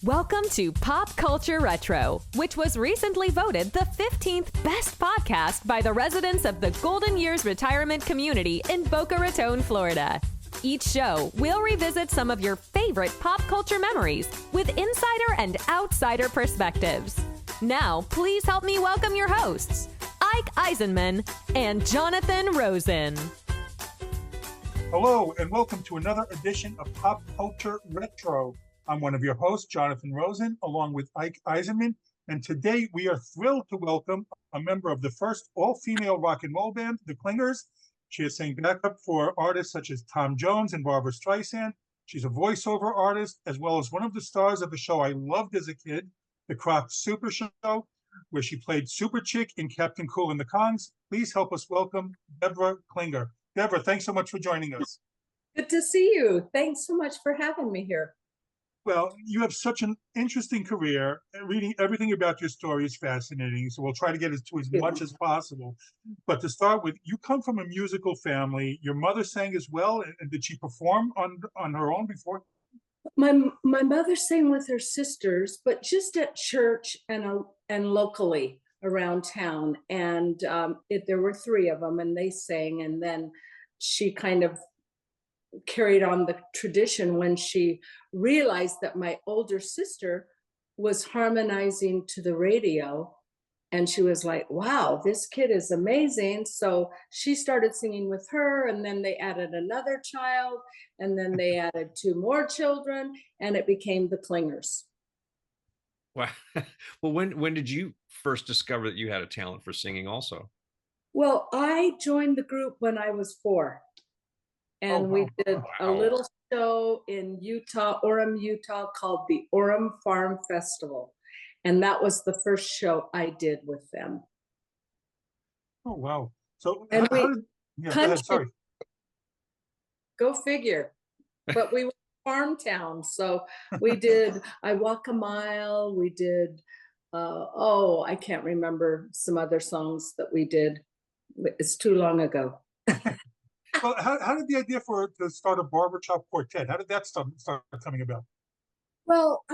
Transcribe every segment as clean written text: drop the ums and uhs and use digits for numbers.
Welcome to Pop Culture Retro, which was recently voted the 15th best podcast by the residents of the Golden Years Retirement Community in Boca Raton, Florida. Each show, we'll revisit some of your favorite pop culture memories with insider and outsider perspectives. Now, please help me welcome your hosts, Ike Eisenmann and Jonathan Rosen. Hello, and welcome to another edition of Pop Culture Retro. I'm one of your hosts, Jonathan Rosen, along with Ike Eisenmann, and today we are thrilled to welcome a member of the first all-female rock and roll band, the Clingers. She has sang backup for artists such as Tom Jones and Barbra Streisand. She's a voiceover artist, as well as one of the stars of a show I loved as a kid, the Krofft Supershow, where she played Superchick in Captain Cool and the Kongs. Please help us welcome Debra Clinger. Debra, thanks so much for joining us. Good to see you. Thanks so much for having me here. Well, you have such an interesting career. Reading everything about your story is fascinating, so we'll try to get to as much as possible. But to start with, you come from a musical family. Your mother sang as well, and did she perform on her own before? My mother sang with her sisters, but just at church and locally around town. And there were three of them, and they sang. And then she kind of carried on the tradition when she realized that my older sister was harmonizing to the radio, and she was like, wow, this kid is amazing. So she started singing with her, and then they added another child, and then they added two more children, and it became the Clingers. Wow. Well, when did you first discover that you had a talent for singing also? Well, I joined the group when I was 4. And we did a little show in Utah, Orem, Utah, called the Orem Farm Festival. And that was the first show I did with them. Oh, wow. So, and go ahead, sorry. Go figure. But we were farm town. So we did I Walk a Mile. We did, I can't remember some other songs that we did. It's too long ago. Well, how did the idea to start a barbershop quartet? How did that start coming about? Well,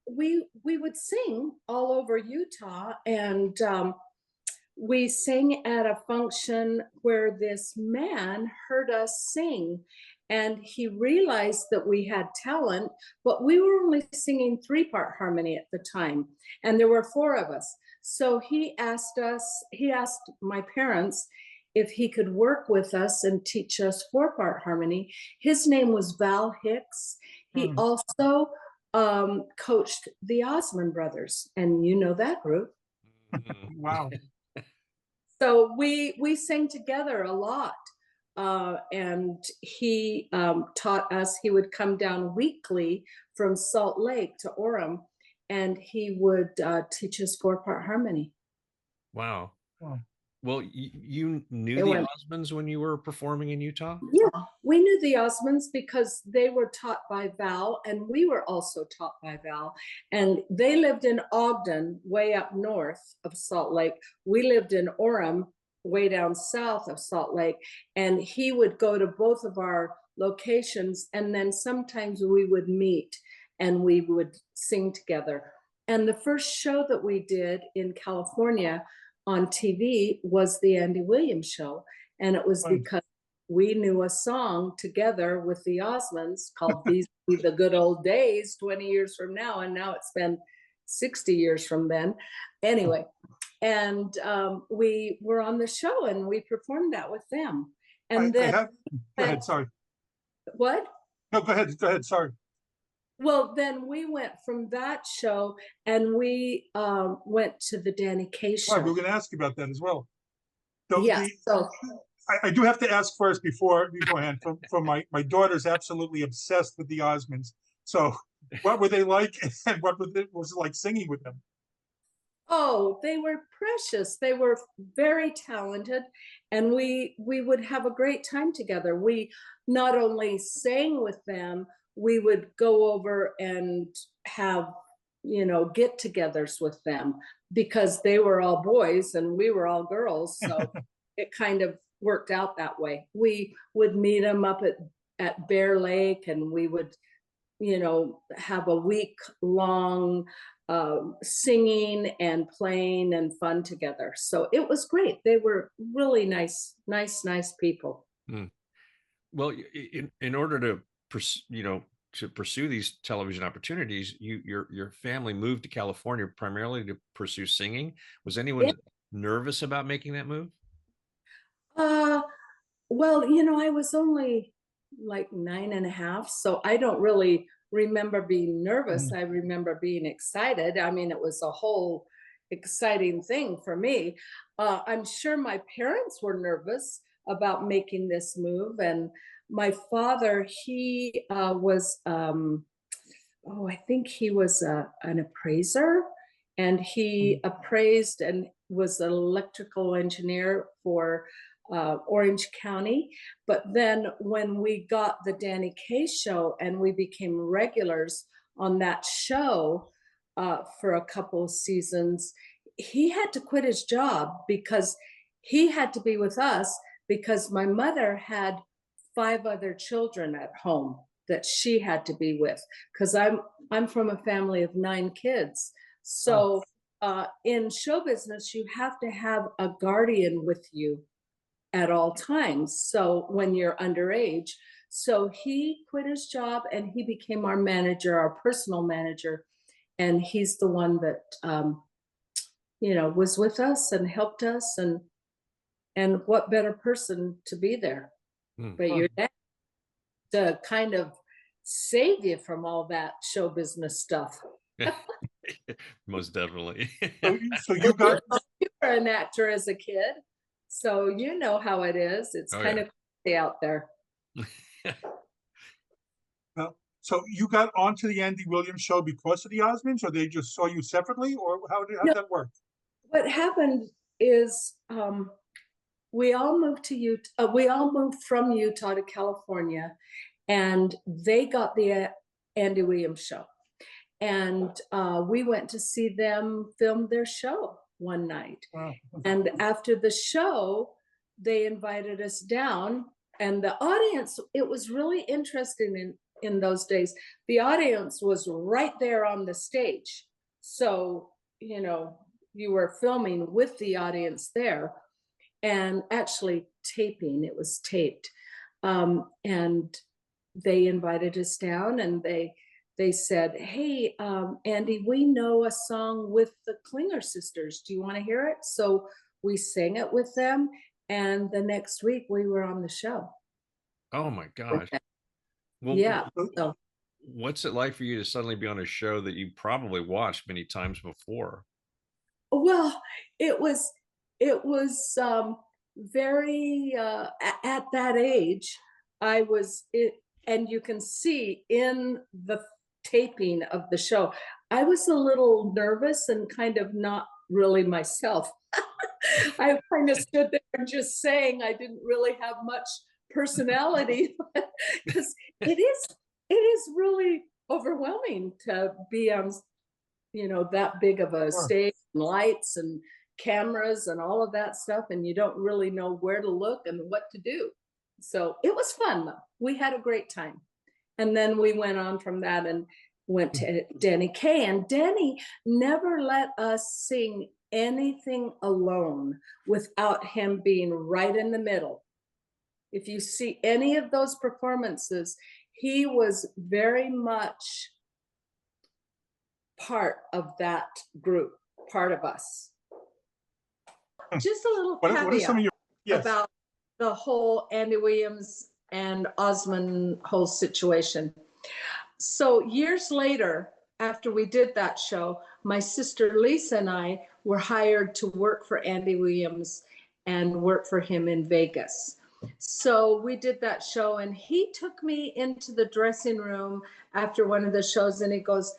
we would sing all over Utah, and we sang at a function where this man heard us sing, and he realized that we had talent, but we were only singing 3-part harmony at the time, and there were 4 of us. So he asked my parents if he could work with us and teach us 4-part harmony. His name was Val Hicks. He also coached the Osmonds Brothers, and you know that group. Wow. So we sang together a lot, and he taught us. He would come down weekly from Salt Lake to Orem, and he would teach us 4-part harmony. Wow. Oh. Well, you knew the Osmonds when you were performing in Utah? Yeah, we knew the Osmonds because they were taught by Val, and we were also taught by Val. And they lived in Ogden, way up north of Salt Lake. We lived in Orem, way down south of Salt Lake. And he would go to both of our locations, and then sometimes we would meet and we would sing together. And the first show that we did in California on TV was the Andy Williams Show, and it was because we knew a song together with the Osmonds called These Be the Good Old Days 20 years from now, and now it's been 60 years from then. Anyway, and we were on the show, and we performed that with them. And go ahead, sorry. What? No, go ahead, sorry. Well, then we went from that show, and we went to the Danny Kaye Show. Right, we were going to ask you about that as well. I do have to ask first before beforehand. From my daughter's absolutely obsessed with the Osmonds. So, what were they like, and what was it like singing with them? Oh, they were precious. They were very talented, and we would have a great time together. We not only sang with them, we would go over and have, get-togethers with them, because they were all boys and we were all girls. So it kind of worked out that way. We would meet them up at Bear Lake, and we would have a week long singing and playing and fun together. So it was great. They were really nice people. Well, in order to pursue these television opportunities, your family moved to California primarily to pursue singing. Was anyone nervous about making that move? Well, I was only like 9.5, so I don't really remember being nervous. I remember being excited. I mean, it was a whole exciting thing for me. I'm sure my parents were nervous about making this move. And my father, he was, I think he was an appraiser, and he appraised and was an electrical engineer for Orange County. But then when we got the Danny Kaye Show and we became regulars on that show for a couple of seasons, he had to quit his job because he had to be with us, because my mother had 5 other children at home that she had to be with, because I'm from a family of 9 kids. So in show business, you have to have a guardian with you at all times. So when you're underage, so he quit his job and he became our manager, our personal manager. And he's the one that, was with us and helped us, and what better person to be there, but your dad, to kind of save you from all that show business stuff. Most definitely. So you got, you were an actor as a kid, so you know how it is. It's kind of crazy out there. So you got onto the Andy Williams Show because of the Osmonds, or they just saw you separately, or how did that work? What happened is we all moved to Utah. We all moved from Utah to California, and they got the Andy Williams Show, and we went to see them film their show one night. Wow. And after the show, they invited us down, and the audience, it was really interesting in those days. The audience was right there on the stage. So, you were filming with the audience there, and actually taping. It was taped. And they invited us down, and they said, hey, Andy, we know a song with the Clinger sisters. Do you want to hear it? So we sang it with them, and the next week we were on the show. Oh my gosh. Well, yeah. So, what's it like for you to suddenly be on a show that you probably watched many times before? Well, it was very, at that age, I was it, and you can see in the taping of the show, I was a little nervous and kind of not really myself. I kind of stood there and just saying, I didn't really have much personality, because it is really overwhelming to be on, that big of a stage, and lights and cameras and all of that stuff, and you don't really know where to look and what to do. So it was fun though. We had a great time. And then we went on from that and went to Danny Kaye, and Danny never let us sing anything alone without him being right in the middle. If you see any of those performances, he was very much part of that group, part of us. Just a little caveat about the whole Andy Williams and Osman whole situation. So years later, after we did that show, my sister Lisa and I were hired to work for Andy Williams and work for him in Vegas. So we did that show, and he took me into the dressing room after one of the shows, and he goes,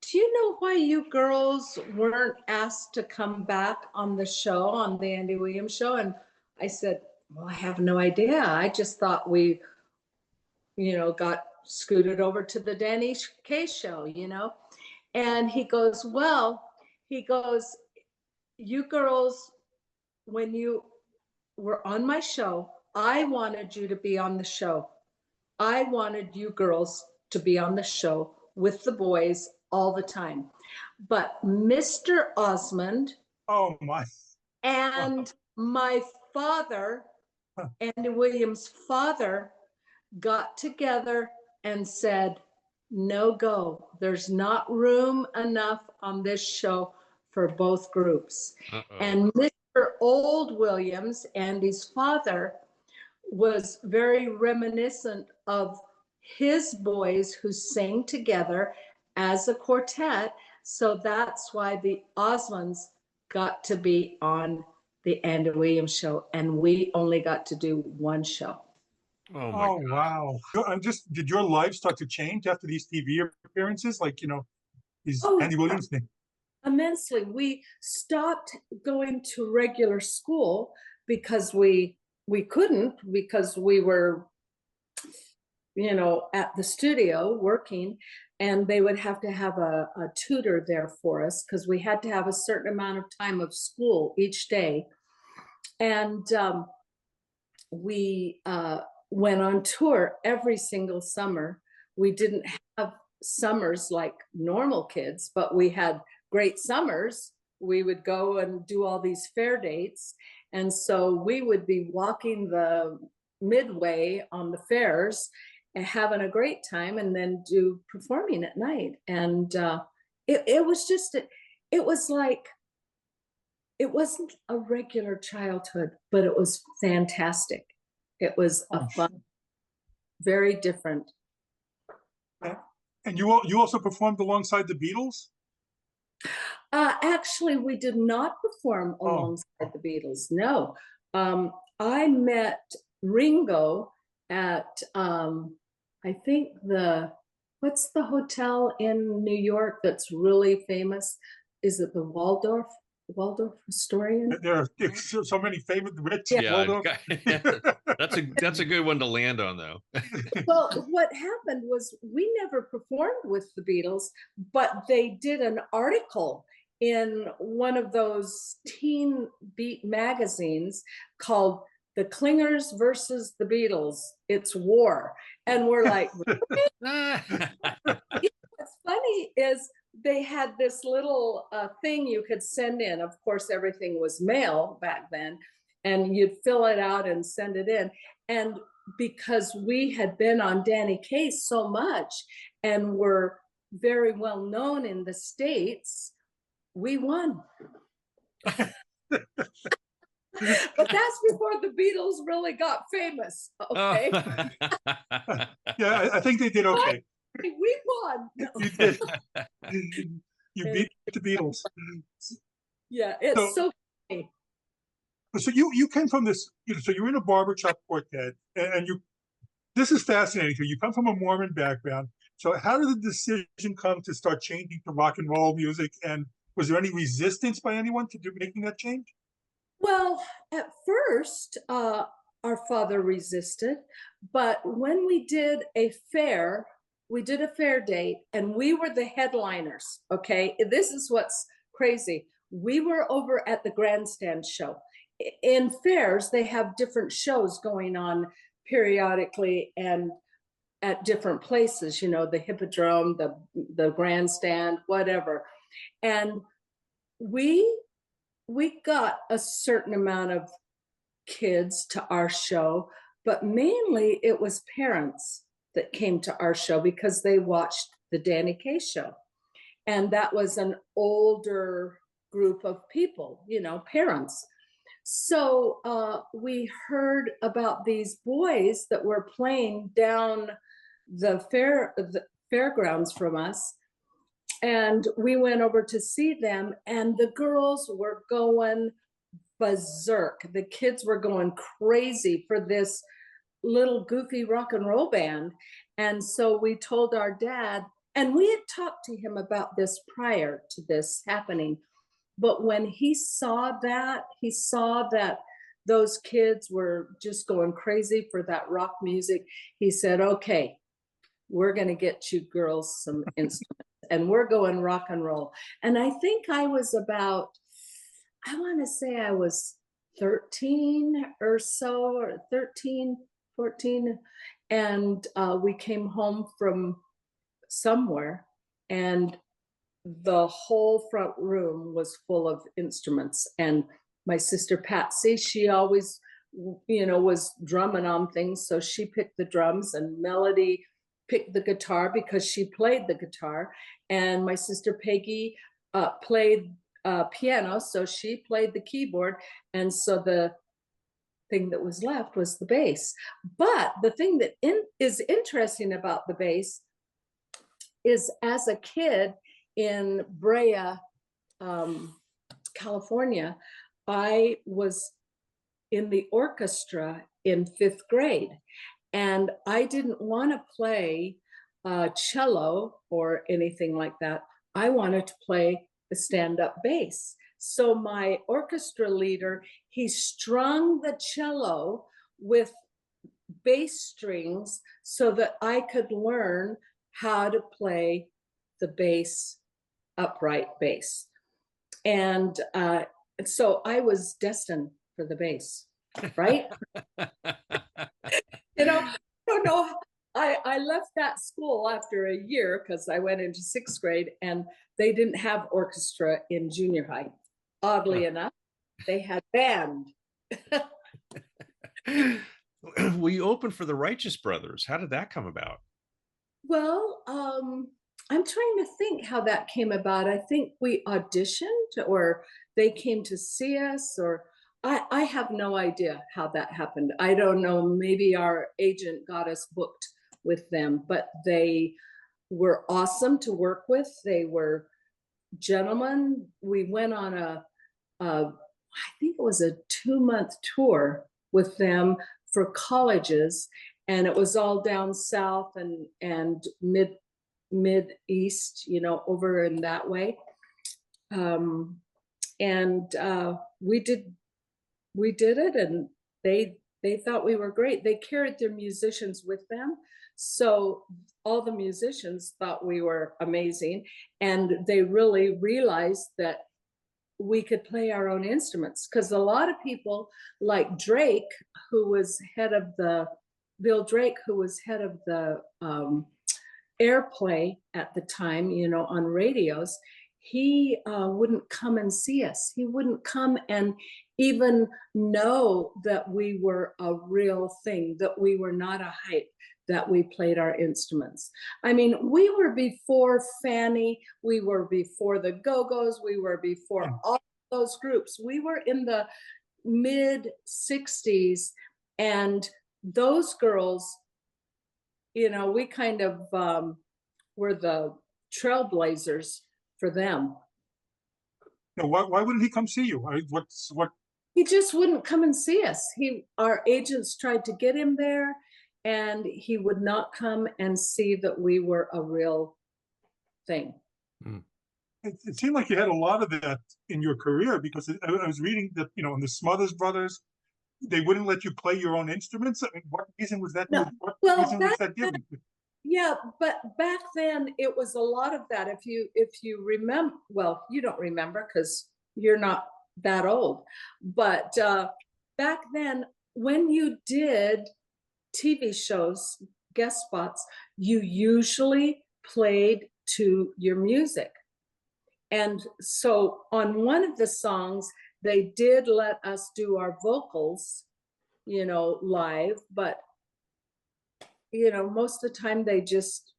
do you know why you girls weren't asked to come back on the show, on the Andy Williams Show? And I said, well, I have no idea. I just thought we, got scooted over to the Danny Kaye Show, And he goes, you girls, when you were on my show, I wanted you to be on the show. I wanted you girls to be on the show with the boys all the time. But Mr. Osmond Oh my. and my father, Andy Williams' father, got together and said, no go. There's not room enough on this show for both groups. And Mr. Old Williams, Andy's father, was very reminiscent of his boys who sang together as a quartet. So that's why the Osmonds got to be on the Andy Williams show, and we only got to do one show. Oh my Oh, wow. Did your life start to change after these TV appearances? Like, these Andy Williams thing? Immensely. We stopped going to regular school because we couldn't, because we were, at the studio working, and they would have to have a tutor there for us because we had to have a certain amount of time of school each day. And we went on tour every single summer. We didn't have summers like normal kids, but we had great summers. We would go and do all these fair dates. And so we would be walking the midway on the fairs and having a great time, and then do performing at night. And it was like, it wasn't a regular childhood, but it was fantastic. It was a fun, very different. And you also performed alongside the Beatles? Actually, we did not perform alongside the Beatles. No, I met Ringo at I think what's the hotel in New York that's really famous? Is it the Waldorf Astoria? There are so many famous rich. Yeah, that's a good one to land on, though. Well, what happened was we never performed with the Beatles, but they did an article in one of those teen beat magazines called "The Clingers versus the Beatles. It's War," and we're like, what's funny is they had this little thing you could send in. Of course, everything was mail back then, and you'd fill it out and send it in. And because we had been on Danny Kaye so much and were very well known in the States, we won. But that's before the Beatles really got famous, okay? Yeah, I think they did okay. We won. You did. You beat the Beatles. Yeah, it's so funny. So you came from this, so you're in a barbershop quartet, and this is fascinating to you. You come from a Mormon background. So how did the decision come to start changing to rock and roll music? And was there any resistance by anyone to making that change? Well, at first, our father resisted, but when we did a fair date, and we were the headliners, okay? This is what's crazy. We were over at the grandstand show. In fairs, they have different shows going on periodically and at different places, the Hippodrome, the grandstand, whatever. And we got a certain amount of kids to our show, but mainly it was parents that came to our show because they watched the Danny Kaye Show. And that was an older group of people, parents. So we heard about these boys that were playing down the fairgrounds from us. And we went over to see them, and the girls were going berserk. The kids were going crazy for this little goofy rock and roll band. And so we told our dad, and we had talked to him about this prior to this happening. But when he saw that those kids were just going crazy for that rock music, he said, okay, we're going to get you girls some instruments, and we're going rock and roll. And I think I was about, I want to say I was 13 or so, or 13, 14. And we came home from somewhere, and the whole front room was full of instruments. And my sister Patsy, she always, was drumming on things. So she picked the drums, and Melody picked the guitar because she played the guitar. And my sister Peggy played piano, so she played the keyboard. And so the thing that was left was the bass. But the thing that is interesting about the bass is, as a kid in Brea, California, I was in the orchestra in 5th grade, and I didn't want to play cello or anything like that. I wanted to play the stand-up bass. So my orchestra leader, he strung the cello with bass strings so that I could learn how to play the bass, upright bass. And so I was destined for the bass, right? I don't know. I left that school after a year because I went into 6th grade, and they didn't have orchestra in junior high. Oddly enough, they had band. Well, you opened for the Righteous Brothers. How did that come about? Well, I'm trying to think how that came about. I think we auditioned, or they came to see us, or I have no idea how that happened. I don't know. Maybe our agent got us booked with them, but they were awesome to work with. They were gentlemen. We went on I think it was a 2-month tour with them for colleges, and it was all down south and mid east, over in that way. We did it, and they thought we were great. They carried their musicians with them, so all the musicians thought we were amazing, and they really realized that we could play our own instruments, because a lot of people like Bill Drake, who was head of the airplay at the time, on radios, he wouldn't come and see us. He wouldn't come and even know that we were a real thing, that we were not a hype, that we played our instruments. I mean, we were before Fanny, we were before the Go-Go's, we were before all those groups. We were in the mid 60s, and those girls, we kind of were the trailblazers for them. Now, why wouldn't he come see you? What? He just wouldn't come and see us. Our agents tried to get him there, and he would not come and see that we were a real thing. It seemed like you had a lot of that in your career, because I was reading that, in the Smothers Brothers, they wouldn't let you play your own instruments. I mean, what reason was that? No. What Well, reason was that given? Yeah, but back then it was a lot of that. If you remember, well, you don't remember because you're not that old, but back then, when you did TV shows, guest spots, you usually played to your music. And so on one of the songs, they did let us do our vocals, live, but most of the time we just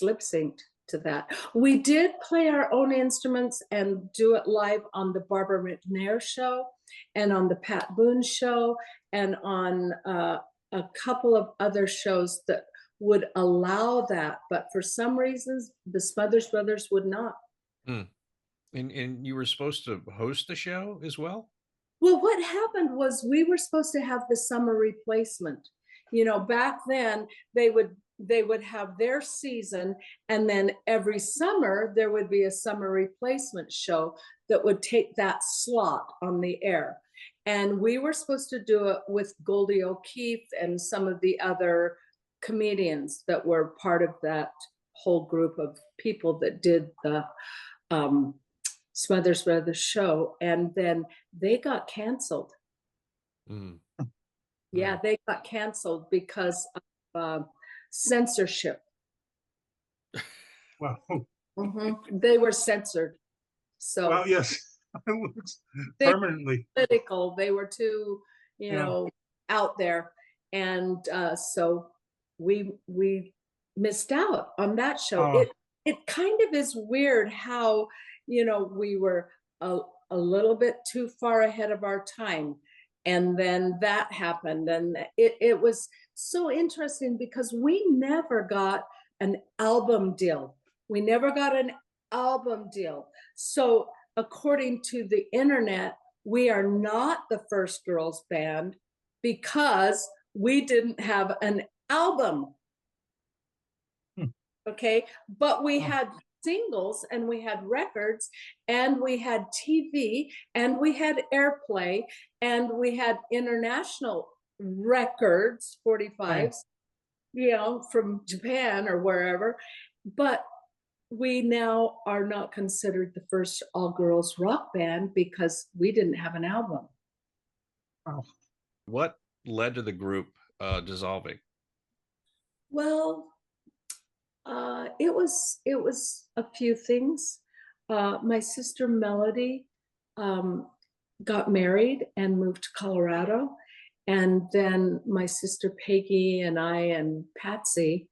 lip synced to that. We did play our own instruments and do it live on the Barbara McNair show, and on the Pat Boone show, and on a couple of other shows that would allow that, but for some reasons the Smothers Brothers would not. And you were supposed to host the show as well? Well, what happened was we were supposed to have the summer replacement. Back then they would have their season, and then every summer there would be a summer replacement show that would take that slot on the air. And we were supposed to do it with Goldie O'Keefe and some of the other comedians that were part of that whole group of people that did the Smothers Brothers show. And then they got canceled. Yeah, they got canceled because of censorship. Wow. They were censored. So Well, yes, they were permanently. political. They were too, Yeah. out there. And so we missed out on that show. Oh. It kind of is weird how, we were a little bit too far ahead of our time. And then that happened. And it was so interesting because we never got an album deal. We never got an album deal. So according to the internet, we are not the first girls band because we didn't have an album. Okay, but we had singles and we had records and we had TV and we had airplay and we had international records, 45s, from Japan or wherever. But we now are not considered the first all-girls rock band because we didn't have an album. Oh. What led to the group dissolving? Well, it was a few things. My sister Melody got married and moved to Colorado. And then my sister Peggy and I and Patsy,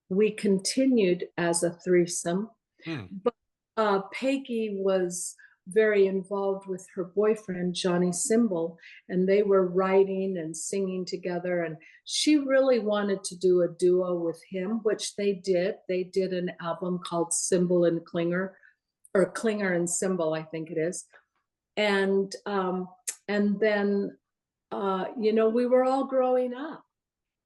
we continued as a threesome. But Peggy was very involved with her boyfriend, Johnny Symbol, and they were writing and singing together. And she really wanted to do a duo with him, which they did. They did an album called Symbol and Klinger, or Klinger and Symbol, I think it is. And then, we were all growing up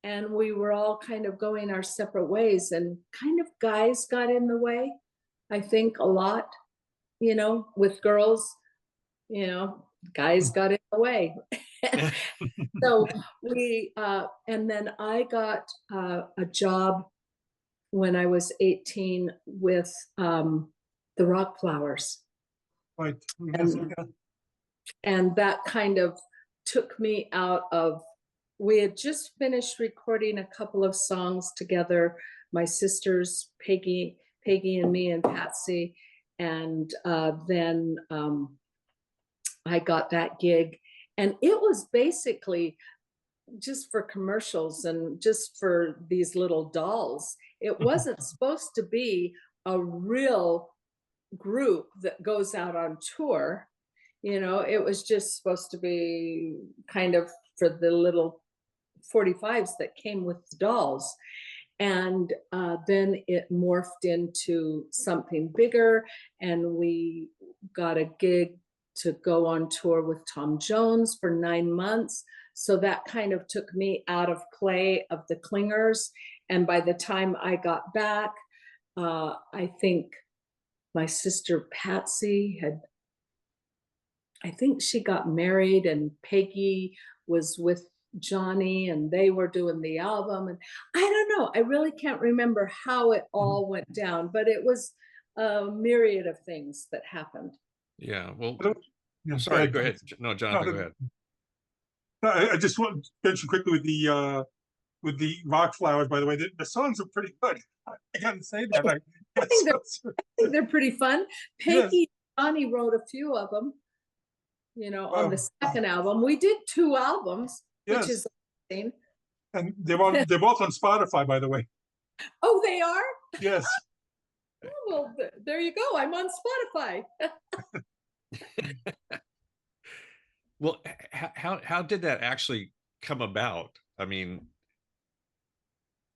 and we were all kind of going our separate ways, and kind of guys got in the way, I think, a lot. With girls, guys got in the way. So we, and then I got a job when I was 18 with the Rock Flowers. Right. And that kind of took me out of, we had just finished recording a couple of songs together, my sisters, Peggy and me and Patsy. And then I got that gig, and it was basically just for commercials and just for these little dolls. It wasn't supposed to be a real group that goes out on tour. It was just supposed to be kind of for the little 45s that came with the dolls. And then it morphed into something bigger, and we got a gig to go on tour with Tom Jones for 9 months. So that kind of took me out of play of the Klingers. And by the time I got back, I think my sister Patsy I think she got married, and Peggy was with Johnny and they were doing the album. And I don't know, I really can't remember how it all went down, but it was a myriad of things that happened. Yeah, well, Yeah, sorry, go ahead. No, Jonathan, go ahead. I just want to mention quickly with the Rock Flowers, by the way, the songs are pretty good. I gotta say that. I think they're pretty fun. Peggy and Johnny wrote a few of them, on the second album. We did 2 albums, which is amazing. And they're both on Spotify, by the way. Oh, they are? Yes. Oh, well, there you go. I'm on Spotify. Well, how did that actually come about? I mean,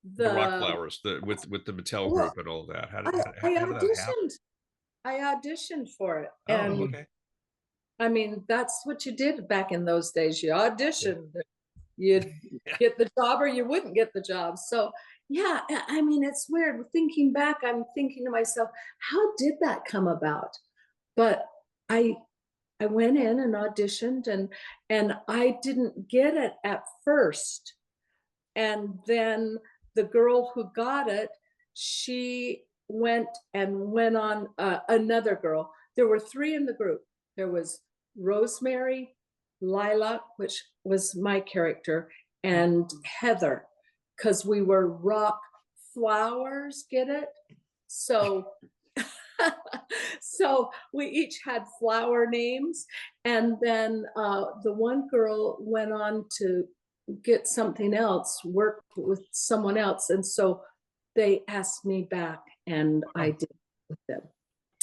the Rock Flowers, with the Mattel group and all that. How did that happen? I auditioned for it. Oh, and okay. I mean, that's what you did back in those days. You auditioned. You'd get the job or you wouldn't get the job. So yeah, I mean, it's weird. Thinking back, I'm thinking to myself, how did that come about? But I went in and auditioned, and I didn't get it at first. And then the girl who got it, she went on, another girl. There were 3 in the group. There was Rosemary, Lila, which was my character, and Heather, because we were Rock Flowers, get it? So, so we each had flower names. And then the one girl went on to get something else, work with someone else. And so they asked me back, and I did with them.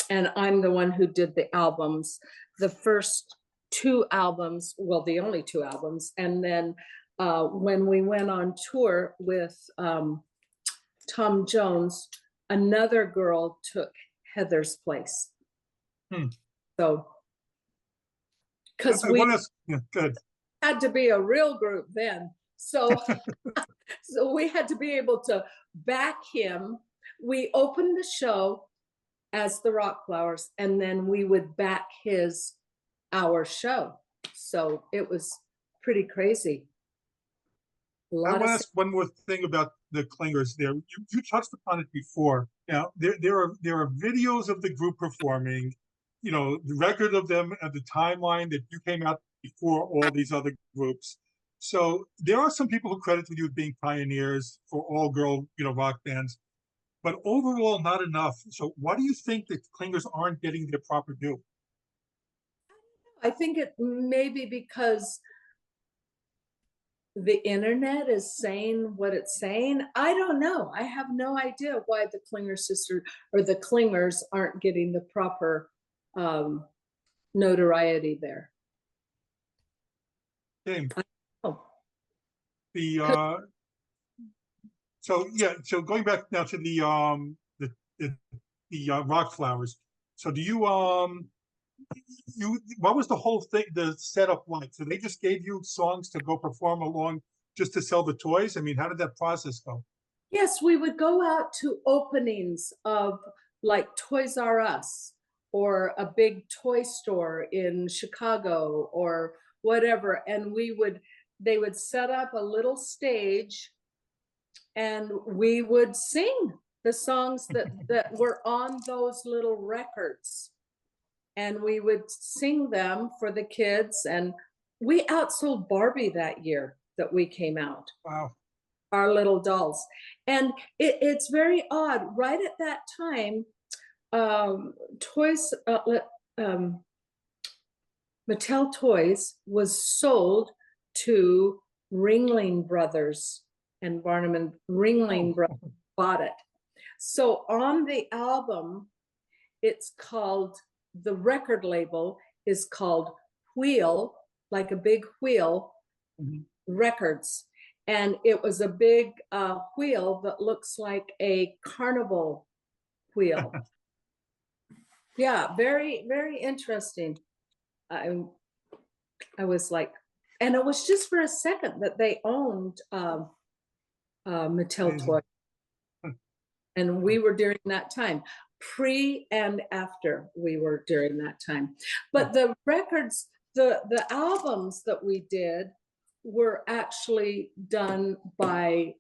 And I'm the one who did the albums, the first 2 albums, well, the only 2 albums. And then when we went on tour with Tom Jones, another girl took Heather's place. So, because we had to be a real group then. So, so we had to be able to back him. We opened the show as the Rock Flowers, and then we would back our show. So it was pretty crazy. I want to ask one more thing about the Clingers there. You touched upon it before. Now, there are videos of the group performing, you know, the record of them at the timeline that you came out before all these other groups. So there are some people who credit you with being pioneers for all-girl, you know, rock bands, but overall not enough. So why do you think that Clingers aren't getting their proper due? I think it may be because the internet is saying what it's saying. I don't know. I have no idea why the Clinger sisters or the Clingers aren't getting the proper notoriety there. Okay. Oh. So going back now to the Rock Flowers. So do you what was the whole thing, the setup like? So they just gave you songs to go perform along just to sell the toys? I mean, how did that process go? Yes, we would go out to openings of like Toys R Us or a big toy store in Chicago or whatever. And they would set up a little stage and we would sing the songs that were on those little records. And we would sing them for the kids. And we outsold Barbie that year that we came out. Wow. Our little dolls. And it's very odd. Right at that time, Mattel Toys was sold to Ringling Brothers, and Barnum and Ringling Brothers bought it. So on the album, it's called, the record label is called Wheel, like a big wheel, Records. And it was a big wheel that looks like a carnival wheel. Yeah, very, very interesting. I was like, and it was just for a second that they owned Mattel Toys. And we were during that time, pre and after we were during that time. But the records, the albums that we did were actually done by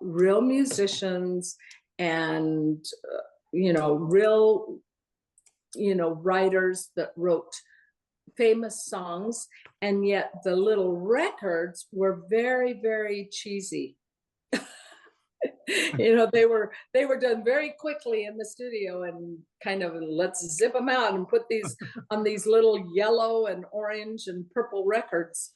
real musicians and, real, writers that wrote famous songs. And yet the little records were very, very cheesy. They were done very quickly in the studio and kind of, let's zip them out and put these on these little yellow and orange and purple records.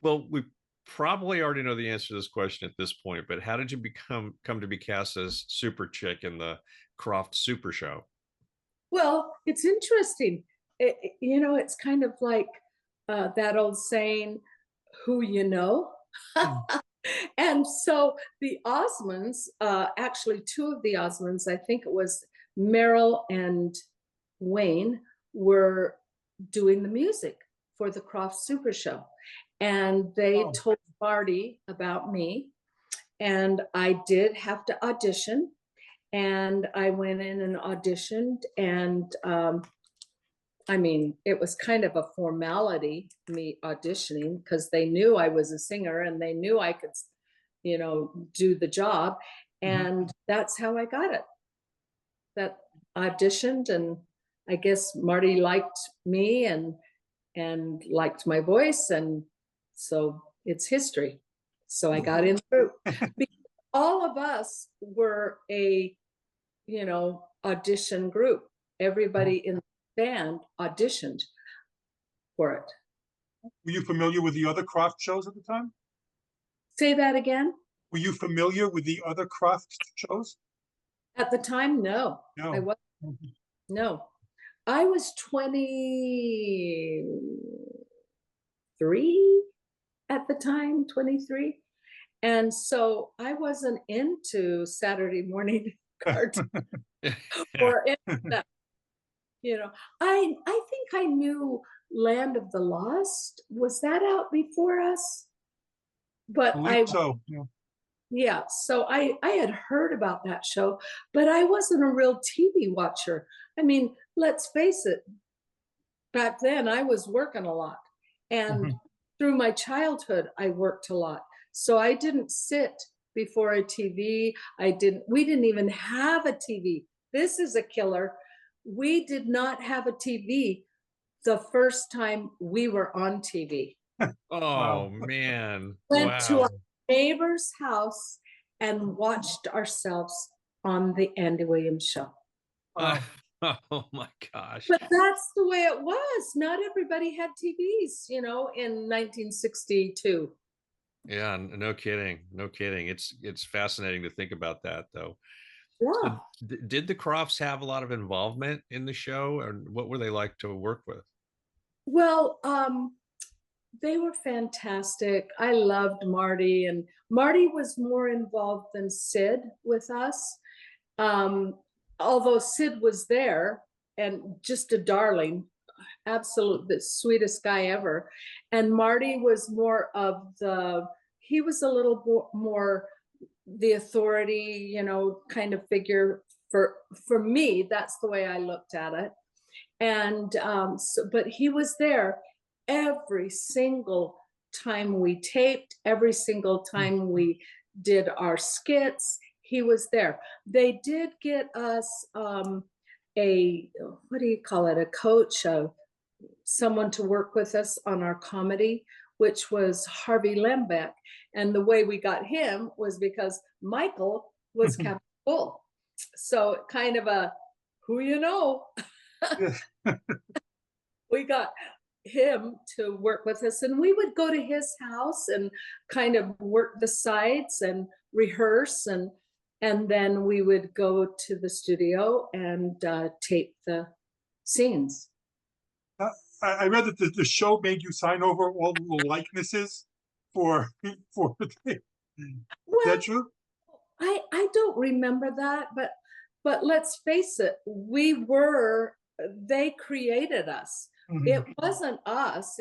Well, we probably already know the answer to this question at this point, but how did you come to be cast as Superchick in the Krofft Supershow? Well, it's interesting. It's kind of like that old saying, who you know. And so the Osmonds, actually 2 of the Osmonds, I think it was Merrill and Wayne, were doing the music for the Krofft Supershow. And they told Marty about me. And I did have to audition. And I went in and auditioned. And it was kind of a formality, me auditioning, because they knew I was a singer and they knew I could, do the job. And that's how I got it. That auditioned, and I guess Marty liked me and liked my voice. And so it's history. So I got in through. all of us were a, audition group. Everybody in the band auditioned for it. Were you familiar with the other Krofft shows at the time? Say that again? Were you familiar with the other Krofft shows? At the time, no. No. I was no. I was 23 at the time, 23. And so I wasn't into Saturday morning cartoons or any of that. I think I knew Land of the Lost. Was that out before us? But So so I had heard about that show, but I wasn't a real TV watcher. I mean, let's face it, back then I was working a lot, and through my childhood I worked a lot. So I didn't sit before a TV. We didn't even have a TV. This is a killer. We did not have a TV the first time we were on TV. Oh man. Went to our neighbor's house and watched ourselves on the Andy Williams show. Oh my gosh. But that's the way it was. Not everybody had TVs, in 1962. Yeah, no kidding. No kidding. It's fascinating to think about that, though. Yeah. So, did the Kroffts have a lot of involvement in the show, and what were they like to work with? Well, they were fantastic. I loved Marty, and Marty was more involved than Sid with us. Although Sid was there and just a darling, absolute the sweetest guy ever. And Marty was more of he was a little more the authority, kind of figure for me. That's the way I looked at it. And but he was there every single time we taped, every single time we did our skits. He was there. They did get us what do you call it? A coach, someone to work with us on our comedy, which was Harvey Lembeck. And the way we got him was because Michael was Captain Bull. So kind of a who you know. We got him to work with us, and we would go to his house and kind of work the sides and rehearse, and then we would go to the studio and tape the scenes. I read that the show made you sign over all the likenesses for is that true? I don't remember that, but let's face it, they created us. It wasn't us.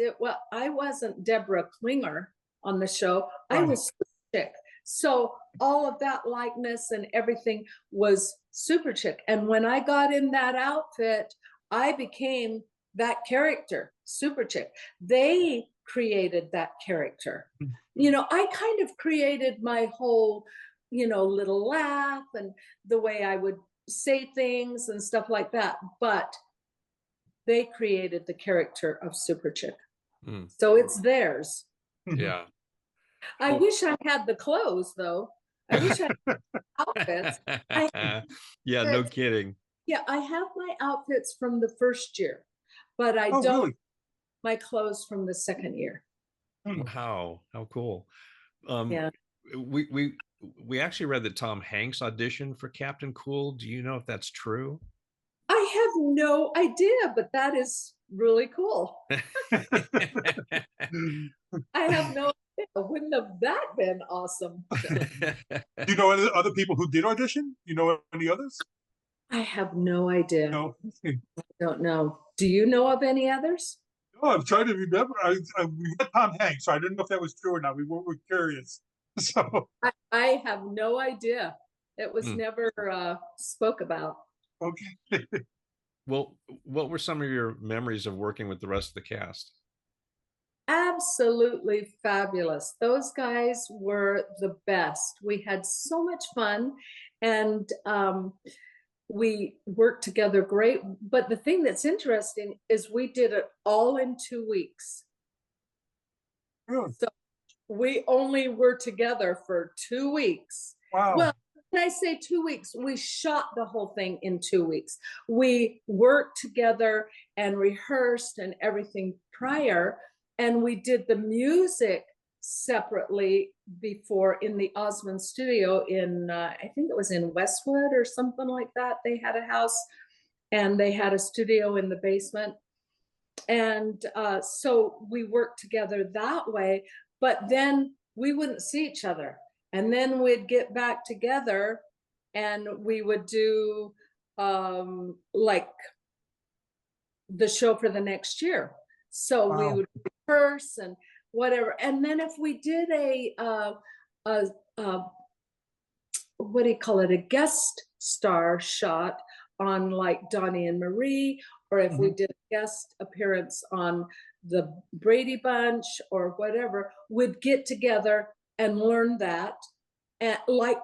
I wasn't Debra Clinger on the show. I was Superchick. So all of that likeness and everything was Superchick. And when I got in that outfit, I became that character, Superchick. They created that character. I kind of created my whole, little laugh and the way I would say things and stuff like that. But they created the character of Superchick. So it's theirs. Yeah. I wish I had the clothes, though. I wish I had outfits. Yeah, no kidding. Yeah, I have my outfits from the first year, but I don't really? my clothes from the second year. Wow, how cool. Yeah. We actually read that Tom Hanks auditioned for Captain Cool. Do you know if that's true? I have no idea, but that is really cool. I have no idea. Wouldn't have that been awesome? Do you know any other people who did audition? You know any others? I have no idea. No. I don't know. Do you know of any others? No, I'm trying to remember. We met Tom Hanks, so I didn't know if that was true or not. We were curious. So I have no idea. It was never spoke about. Okay. Well, what were some of your memories of working with the rest of the cast? Absolutely fabulous. Those guys were the best. We had so much fun, and we worked together great. But the thing that's interesting is we did it all in 2 weeks. Really? So we only were together for 2 weeks. Wow. Well, when I say 2 weeks, we shot the whole thing in 2 weeks. We worked together and rehearsed and everything prior, and we did the music separately before in the Osmond studio in, I think it was in Westwood or something like that. They had a house and they had a studio in the basement. And so we worked together that way, but then we wouldn't see each other. And then we'd get back together and we would do like the show for the next year. So we would rehearse and whatever. And then if we did a what do you call it? A guest star shot on like Donnie and Marie, or if we did a guest appearance on the Brady Bunch or whatever, we'd get together and learn that at like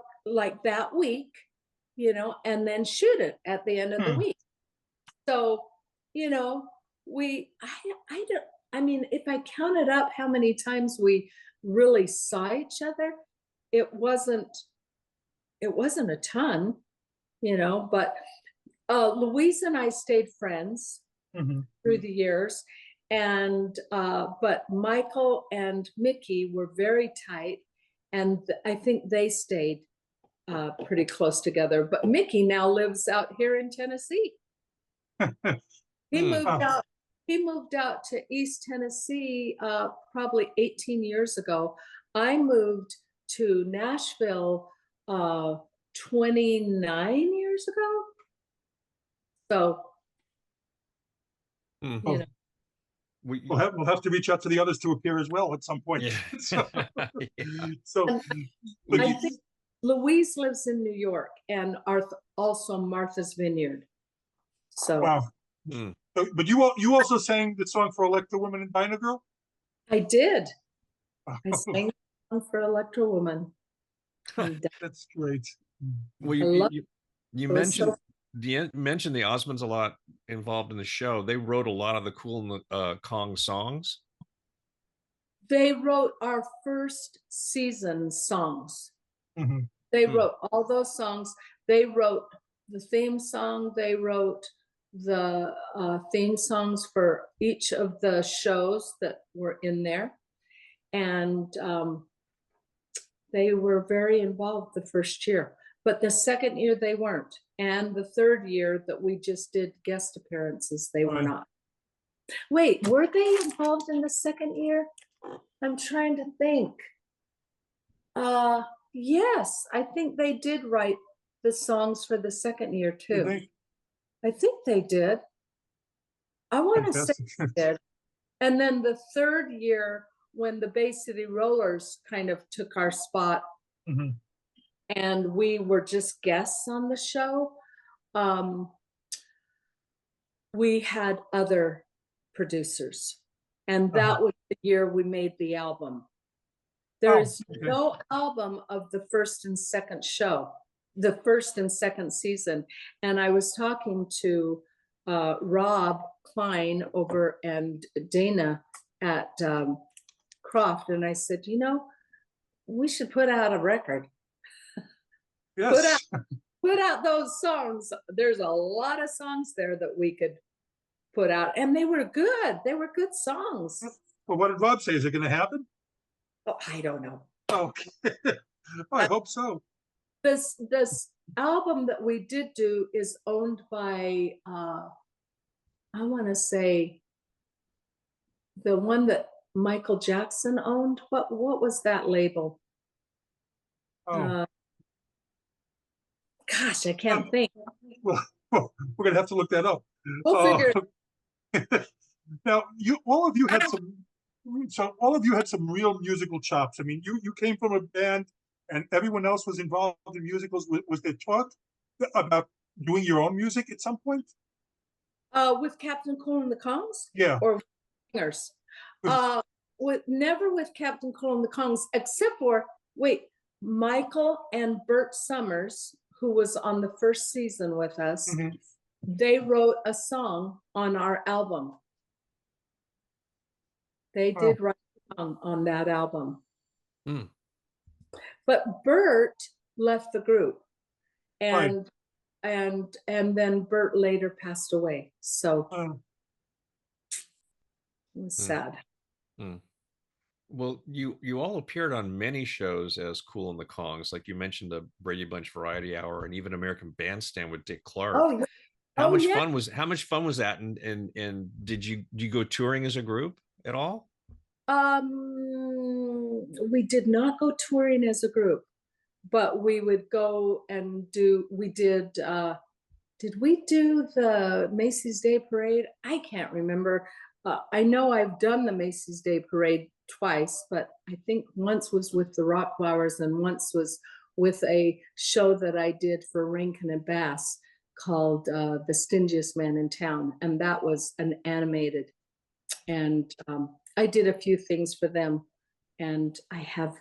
that week, you know, and then shoot it at the end of the week. So, you know, I mean, if I counted up how many times we really saw each other, it wasn't a ton, you know, but Louise and I stayed friends through the years. And, but Michael and Mickey were very tight. And I think they stayed pretty close together. But Mickey now lives out here in Tennessee. He moved out to East Tennessee probably 18 years ago. I moved to Nashville 29 years ago. So, you know. We'll have to reach out to the others to appear as well at some point. Yeah. So I think Louise lives in New York and also Martha's Vineyard. So wow. So, but you also sang the song for Electra Woman and Dinah Girl? I did. I sang the song for Electra Woman. That's great. Well, you mentioned mentioned the Osmonds a lot involved in the show. They wrote a lot of the Kool Kong songs. They wrote our first season songs. They wrote all those songs. They wrote the theme song. They wrote the theme songs for each of the shows that were in there. And they were very involved the first year. But the second year they weren't. And the third year that we just did guest appearances, they were not. Wait, were they involved in the second year? I'm trying to think. Yes, I think they did write the songs for the second year too. I think they did. I want to say they did. And then the third year, when the Bay City Rollers kind of took our spot, and we were just guests on the show, we had other producers. And that was the year we made the album. There is no album of the first and second show, the first and second season. And I was talking to Rob Klein over and Dana at Krofft, and I said, you know, we should put out a record. Yes. Put out those songs. There's a lot of songs there that we could put out, and they were good. They were good songs. Well, what did Rob say? Is it going to happen? Oh, I don't know. Okay. I hope so. This album that we did do is owned by I want to say the one that Michael Jackson owned. What was that label? Gosh, I can't think. Well, we're gonna have to look that up. We'll figure it. Now, all of you had some real musical chops. I mean, you came from a band, and everyone else was involved in musicals. Was there talk about doing your own music at some point? With Captain Cool and the Kongs? Yeah. Or singers? Never with Captain Cool and the Kongs, except for Michael and Bert Summers, who was on the first season with us. They wrote a song on our album. They did write a song on that album. But Bert left the group, Right. and then Bert later passed away. So Uh, it was Mm. sad. Mm. Well, you all appeared on many shows as Cool and the Kongs, like you mentioned the Brady Bunch Variety Hour and even American Bandstand with Dick Clark. Oh, oh yeah. How much fun was that? And did you go touring as a group at all? We did not go touring as a group, but we would go and did we do the Macy's Day Parade? I can't remember. I know I've done the Macy's Day Parade twice, but I think once was with the Rock Flowers and once was with a show that I did for Rankin and Bass called The Stingiest Man in Town. And that was an animated. And I did a few things for them. And I have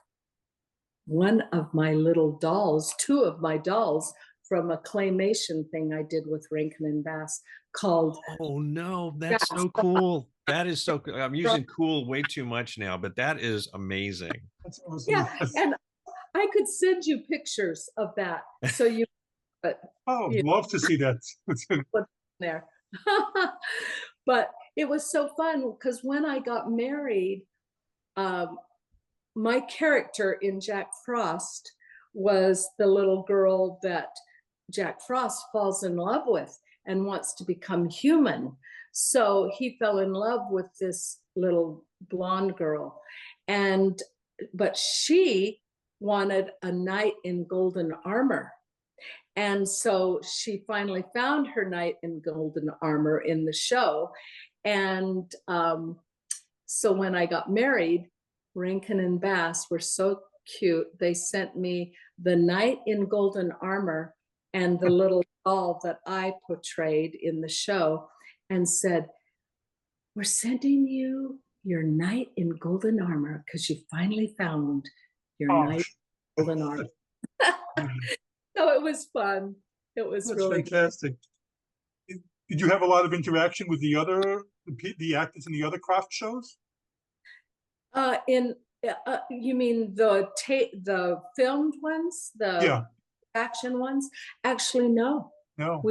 one of my little dolls, two of my dolls from a claymation thing I did with Rankin and Bass called. Oh no, that's so cool. That is so cool. I'm using cool way too much now, but that is amazing. that's awesome. Yeah, and I could send you pictures of that. So you, but Oh, you love to see that. put there. But it was so fun because when I got married, my character in Jack Frost was the little girl that Jack Frost falls in love with and wants to become human. So he fell in love with this little blonde girl, but she wanted a knight in golden armor. And so she finally found her knight in golden armor in the show. And so when I got married, Rankin and Bass were so cute. They sent me the knight in golden armor and the little doll that I portrayed in the show and said, "We're sending you your knight in golden armor because you finally found your knight in golden armor." So it was fun. It was That's really fantastic. Did you have a lot of interaction with the actors in the other Krofft shows? You mean the filmed ones, the action ones? Actually, no. No.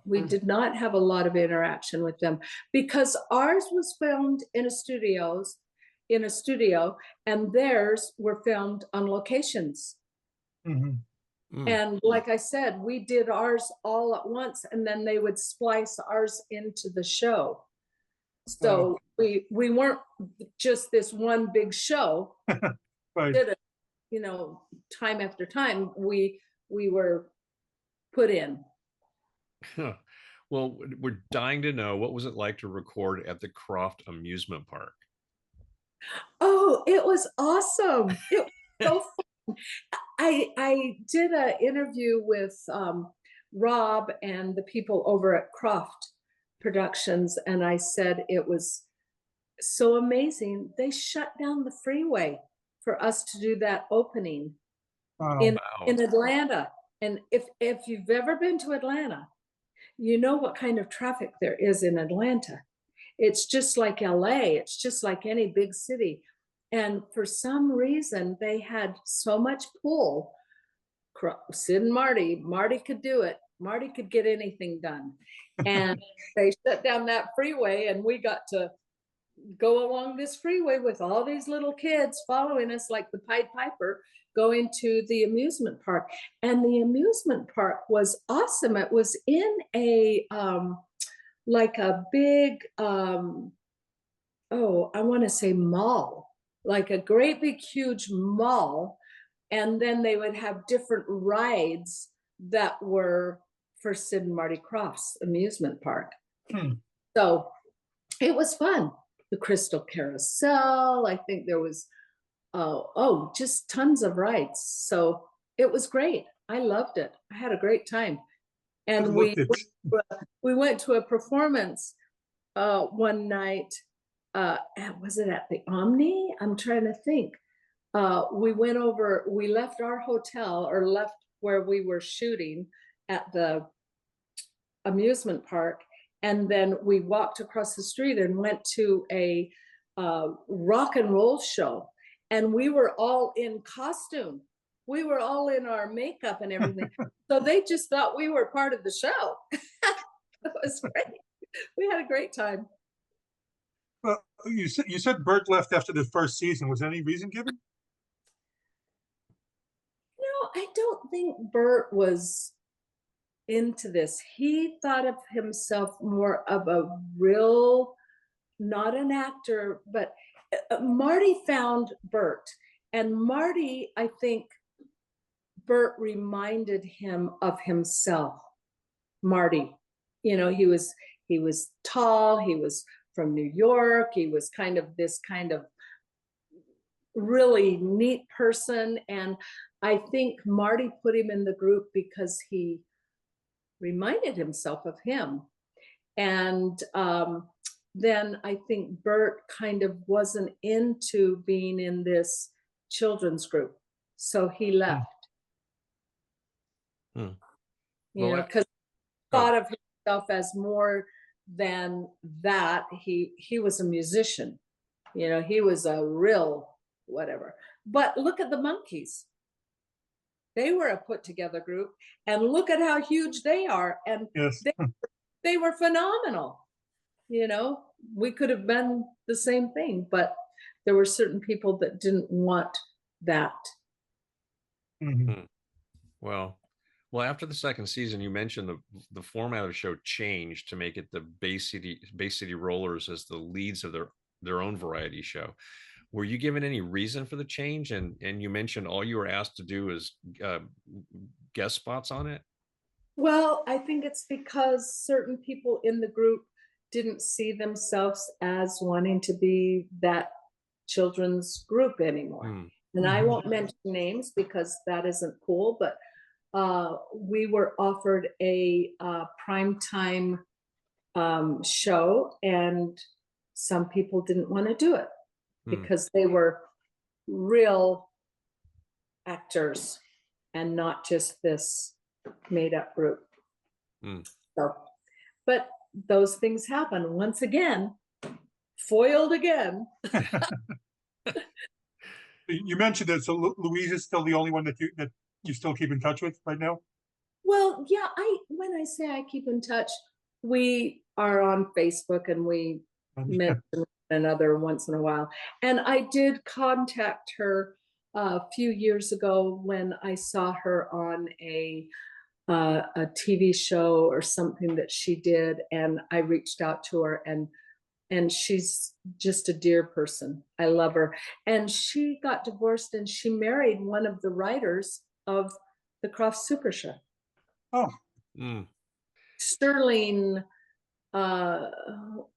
We did not have a lot of interaction with them because ours was filmed in a studio, and theirs were filmed on locations. Mm-hmm. And like I said, we did ours all at once, and then they would splice ours into the show. So we weren't just this one big show. Right. Did it, time after time. We were put in. Well, we're dying to know, what was it like to record at the Krofft amusement park? Oh, it was awesome. It was so fun. I did an interview with Rob and the people over at Krofft Productions, and I said it was so amazing. They shut down the freeway for us to do that opening in Atlanta. And if you've ever been to Atlanta, you know what kind of traffic there is in Atlanta. It's just like LA. It's just like any big city. And for some reason, they had so much pull. Sid and Marty could do it. Marty could get anything done. And they shut down that freeway, and we got to go along this freeway with all these little kids following us like the Pied Piper, going to the amusement park. And the amusement park was awesome. It was in a like a big I want to say mall, like a great big huge mall. And then they would have different rides that were for Sid and Marty Krofft's amusement park. So it was fun. The Crystal Carousel, I think there was just tons of rides. So it was great. I loved it. I had a great time. And we went to a performance one night. Was it at the Omni? I'm trying to think. We left our hotel, or left where we were shooting at the amusement park. And then we walked across the street and went to a rock and roll show. And we were all in costume. we were all in our makeup and everything. So they just thought we were part of the show. It was great. We had a great time. Well, you said Bert left after the first season. Was any reason given? No, I don't think Bert was into this. He thought of himself more of a real, not an actor, but Marty found Bert. And Marty, I think Bert reminded him of himself. Marty, you know, he was tall, he was from New York, he was kind of this kind of really neat person. And I think Marty put him in the group because he reminded himself of him. And then I think Bert kind of wasn't into being in this children's group, so he left. You know, because he thought of himself as more than that. He was a musician, you know, he was a real whatever. But look at the Monkees. They were a put together group, and look at how huge they are. And yes. they were phenomenal. You know, we could have been the same thing, but there were certain people that didn't want that. Mm-hmm. Well, after the second season, you mentioned the format of the show changed to make it the Bay City Rollers as the leads of their own variety show. Were you given any reason for the change? And you mentioned all you were asked to do is guest spots on it. Well, I think it's because certain people in the group didn't see themselves as wanting to be that children's group anymore. And I won't mention names because that isn't cool, but we were offered a primetime show, and some people didn't want to do it because they were real actors and not just this made up group. So, but those things happen. Once again, foiled again. You mentioned that, so Louise is still the only one that you still keep in touch with right now? Well, yeah, when I say I keep in touch, we are on Facebook and we met another once in a while. And I did contact her a few years ago when I saw her on a TV show or something that she did, and I reached out to her, and she's just a dear person. I love her. And she got divorced and she married one of the writers of the Krofft Supershow. Oh. Sterling,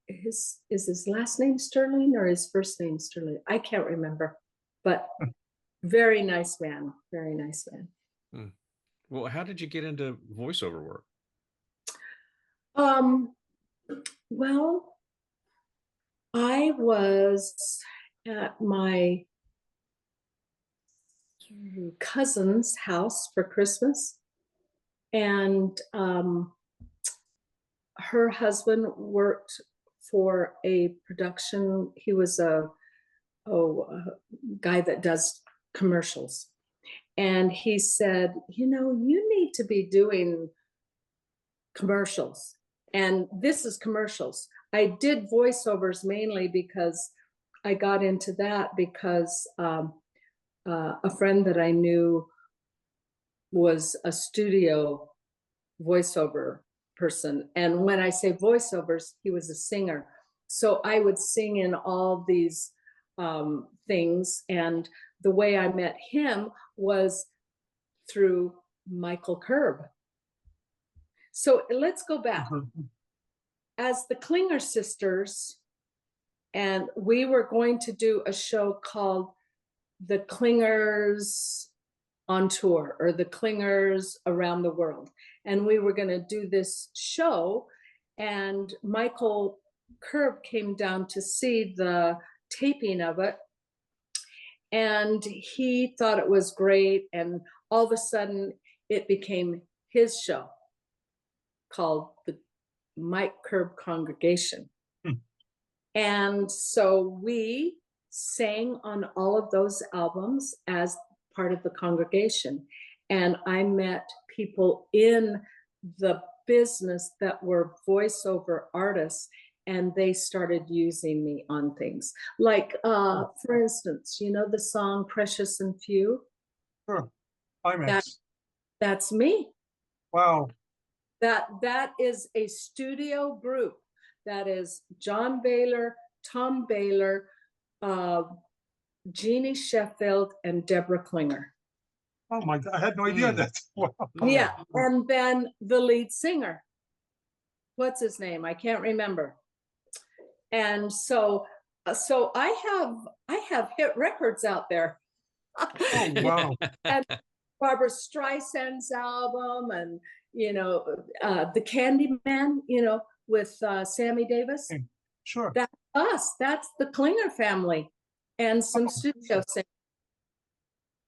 is his last name Sterling or his first name Sterling? I can't remember, but very nice man, very nice man. Well, how did you get into voiceover work? Well, I was at my cousin's house for Christmas, and her husband worked for a production. He was a guy that does commercials. And he said, you know, you need to be doing commercials. And this is commercials. I did voiceovers mainly because I got into that because a friend that I knew was a studio voiceover person. And when I say voiceovers, he was a singer. So I would sing in all these things. And the way I met him was through Michael Curb. So let's go back. As the Clinger sisters, and we were going to do a show called The Clingers on Tour, or The Clingers Around the World. And we were going to do this show, and Michael Curb came down to see the taping of it, and he thought it was great. And all of a sudden it became his show called the Mike Curb Congregation. And so we sang on all of those albums as part of the congregation. And I met people in the business that were voiceover artists, and they started using me on things. Like, for instance, you know the song Precious and Few? Sure. IMAX. That's me. Wow. That is a studio group. That is John Baylor, Tom Baylor, Jeannie Sheffield, and Debra Clinger. Oh my God, I had no idea that. Wow. Yeah, and then the lead singer. What's his name? I can't remember. And so I have hit records out there. Oh wow. And Barbara Streisand's album, and you know, the Candyman, you know, with Sammy Davis. Sure. That's us. That's the Klinger family, and some studio singers.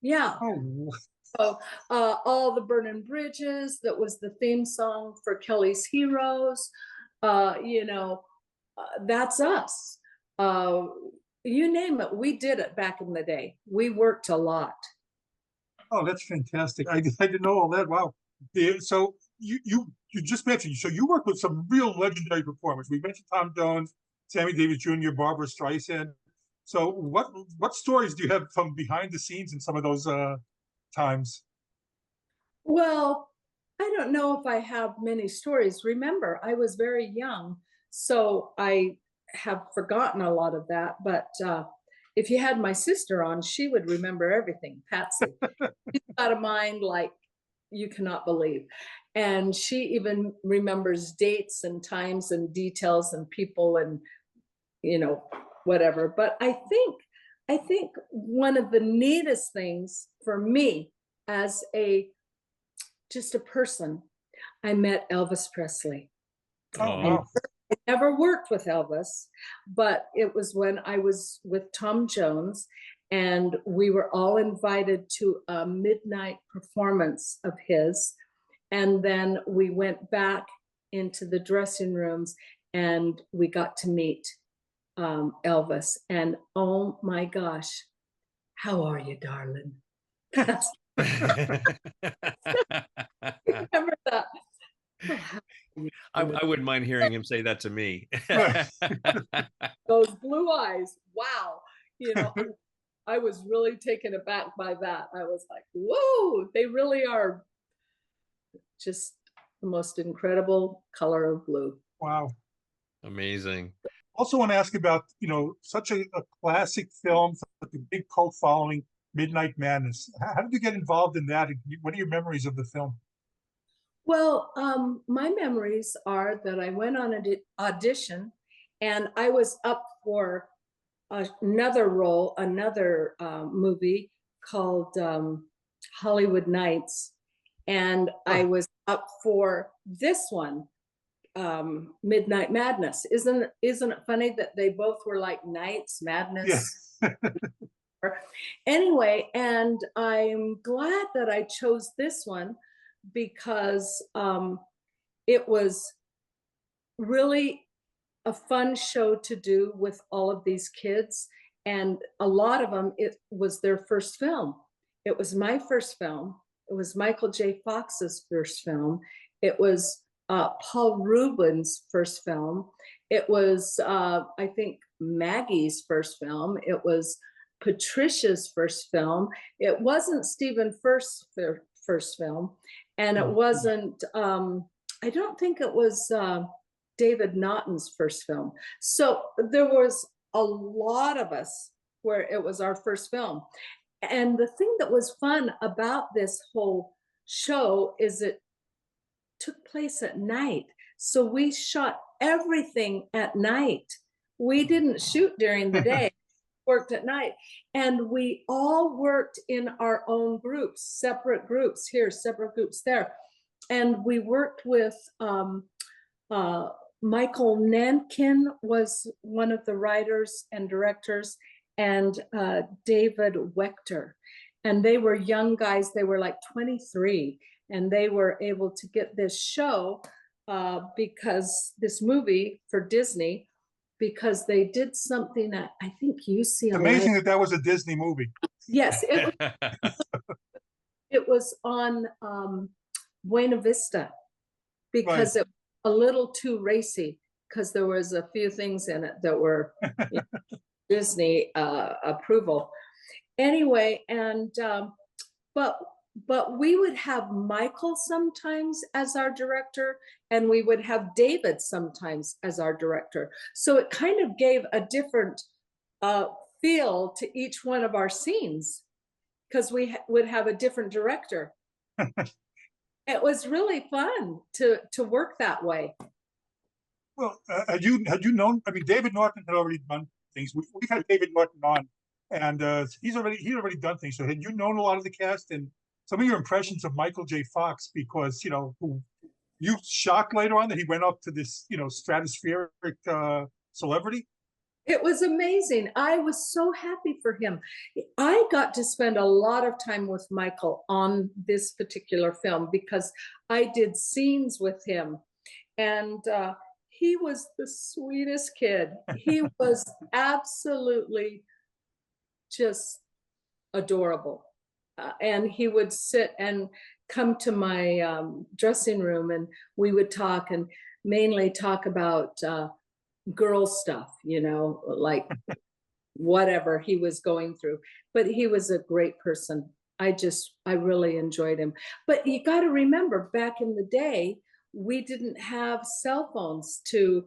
Yeah. Oh. So all the Burning Bridges, that was the theme song for Kelly's Heroes. You know, that's us. You name it, we did it back in the day. We worked a lot. Oh, that's fantastic. I didn't know all that. Wow. So you just mentioned, so you work with some real legendary performers. We mentioned Tom Jones, Sammy Davis Jr., Barbara Streisand. So what stories do you have from behind the scenes in some of those times? Well, I don't know if I have many stories. Remember, I was very young, so I have forgotten a lot of that. But if you had my sister on, she would remember everything. Patsy, she's got a mind like you cannot believe. And she even remembers dates and times and details and people and, you know, whatever. But I think one of the neatest things for me as just a person, I met Elvis Presley. Oh, wow. I never worked with Elvis, but it was when I was with Tom Jones, and we were all invited to a midnight performance of his. And then we went back into the dressing rooms and we got to meet Elvis. And oh my gosh, how are you, darling? Remember that? I wouldn't mind hearing him say that to me. Those blue eyes, wow. You know, I was really taken aback by that. I was like, whoa, they really are just the most incredible color of blue. Wow. Amazing. Also want to ask about, you know, such a classic film, such a big cult following, Midnight Madness. How did you get involved in that? What are your memories of the film? Well, my memories are that I went on an audition and I was up for another role, another movie called Hollywood Nights. And I was up for this one, Midnight Madness. Isn't it funny that they both were like Nights, Madness? Yeah. Anyway, and I'm glad that I chose this one because it was really a fun show to do with all of these kids. And a lot of them, it was their first film. It was my first film. It was Michael J. Fox's first film. It was Paul Rubin's first film. It was, I think, Maggie's first film. It was Patricia's first film. It wasn't Stephen First's first film. And it wasn't, I don't think it was David Naughton's first film. So there was a lot of us where it was our first film. And the thing that was fun about this whole show is it took place at night. So we shot everything at night. We didn't shoot during the day, worked at night. And we all worked in our own groups, separate groups here, separate groups there. And we worked with Michael Nankin was one of the writers and directors, and David Wechter. And they were young guys, they were like 23, and they were able to get this show because this movie for Disney, because they did something at, I think, UCLA. It's amazing that was a Disney movie. Yes, it was it was on Buena Vista because it was a little too racy, because there was a few things in it that were Disney approval. Anyway, and but we would have Michael sometimes as our director, and we would have David sometimes as our director. So it kind of gave a different feel to each one of our scenes, because we would have a different director. It was really fun to work that way. Well, had you known? I mean, David Norton had already done things. We've had David Norton on, and he'd already done things. So had you known a lot of the cast and some of your impressions of Michael J. Fox? Because who you shocked later on that he went up to this stratospheric celebrity. It was amazing. I was so happy for him. I got to spend a lot of time with Michael on this particular film because I did scenes with him, and he was the sweetest kid. He was absolutely just adorable. And he would sit and come to my dressing room, and we would talk, and mainly talk about girl stuff, like whatever he was going through. But he was a great person. I really enjoyed him. But you got to remember, back in the day, we didn't have cell phones to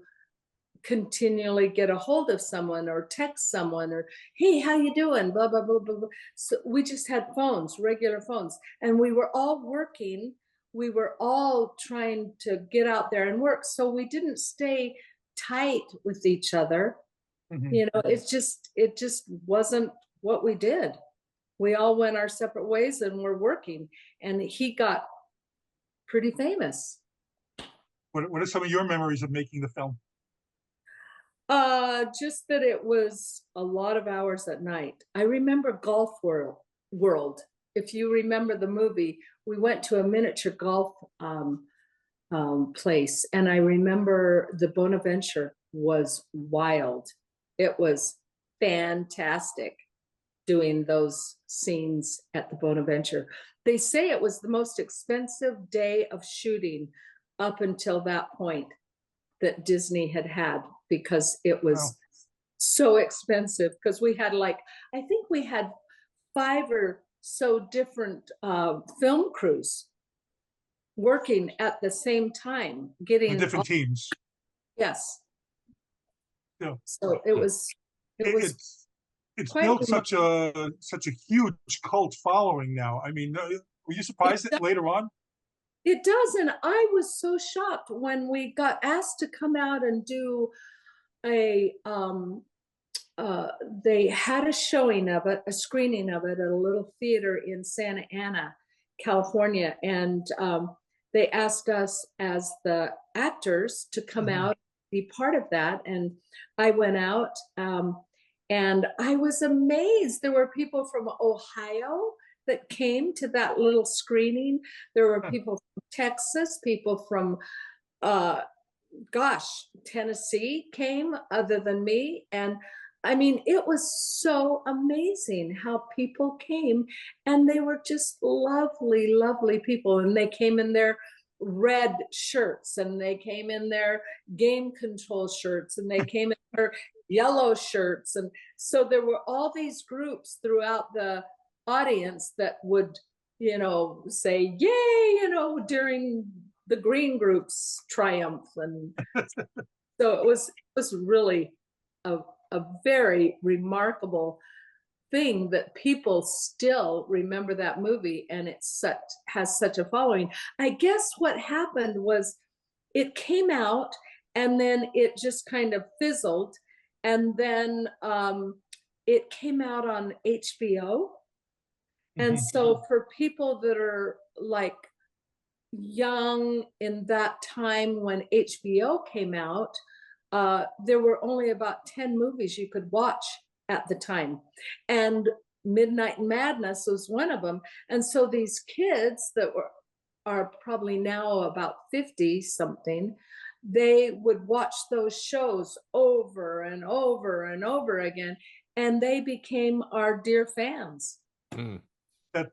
continually get a hold of someone or text someone or, hey, how you doing? Blah, blah, blah, blah, blah. So we just had phones, regular phones. And we were all working. We were all trying to get out there and work. So we didn't stay tight with each other. Mm-hmm. It just wasn't what we did. We all went our separate ways and were working. And he got pretty famous. What are some of your memories of making the film? Just that it was a lot of hours at night. I remember Golf World. If you remember the movie, we went to a miniature golf place, and I remember the Bonaventure was wild. It was fantastic doing those scenes at the Bonaventure. They say it was the most expensive day of shooting up until that point that Disney had, because it was so expensive. Because we had I think we had 5 or so different film crews working at the same time, getting different teams. Yes. Yeah. So it's built such a huge cult following now. I mean, were you surprised that later on? It does, and I was so shocked when we got asked to come out and do they had a showing of it, a screening of it at a little theater in Santa Ana, California, and they asked us as the actors to come out, be part of that, and I went out, and I was amazed. There were people from Ohio that came to that little screening. There were people from Texas, people from Tennessee came other than me. And I mean, it was so amazing how people came, and they were just lovely, lovely people. And they came in their red shirts, and they came in their game control shirts, and they came in their yellow shirts. And so there were all these groups throughout the audience that would, say, yay, during the green group's triumph. And so it was really a very remarkable thing that people still remember that movie, and it has such a following. I guess what happened was it came out, and then it just kind of fizzled, and then it came out on HBO. And so for people that are young in that time when HBO came out, there were only about 10 movies you could watch at the time. And Midnight Madness was one of them. And so these kids that are probably now about 50 something, they would watch those shows over and over and over again. And they became our dear fans. That